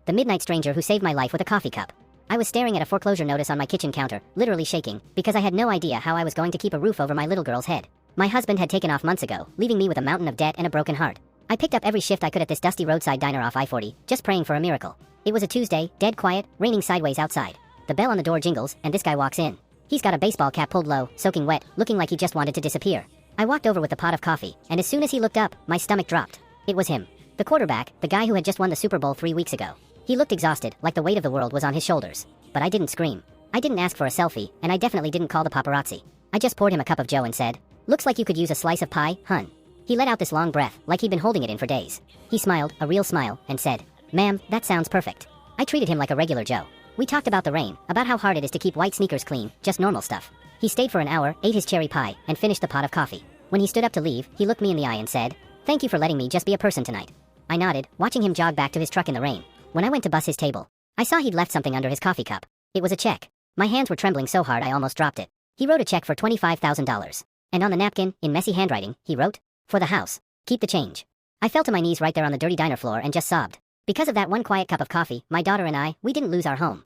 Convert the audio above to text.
the midnight stranger who saved my life with a coffee cup. I was staring at a foreclosure notice on my kitchen counter, literally shaking, because I had no idea how I was going to keep a roof over my little girl's head. My husband had taken off months ago, leaving me with a mountain of debt and a broken heart. I picked up every shift I could at this dusty roadside diner off I-40, just praying for a miracle. It was a Tuesday, dead quiet, raining sideways outside. The bell on the door jingles, and this guy walks in. He's got a baseball cap pulled low, soaking wet, looking like he just wanted to disappear. I walked over with a pot of coffee, and as soon as he looked up, my stomach dropped. It was him. The quarterback, the guy who had just won the Super Bowl 3 weeks ago. He looked exhausted, like the weight of the world was on his shoulders. But I didn't scream. I didn't ask for a selfie, and I definitely didn't call the paparazzi. I just poured him a cup of joe and said, "Looks like you could use a slice of pie, hun." He let out this long breath, like he'd been holding it in for days. He smiled, a real smile, and said, "Ma'am, that sounds perfect." I treated him like a regular Joe. We talked about the rain, about how hard it is to keep white sneakers clean, just normal stuff. He stayed for an hour, ate his cherry pie, and finished the pot of coffee. When he stood up to leave, he looked me in the eye and said, "Thank you for letting me just be a person tonight." I nodded, watching him jog back to his truck in the rain. When I went to bus his table, I saw he'd left something under his coffee cup. It was a check. My hands were trembling so hard I almost dropped it. He wrote a check for $25,000. And on the napkin, in messy handwriting, he wrote, "For the house. Keep the change." I fell to my knees right there on the dirty diner floor and just sobbed. Because of that one quiet cup of coffee, my daughter and I, we didn't lose our home.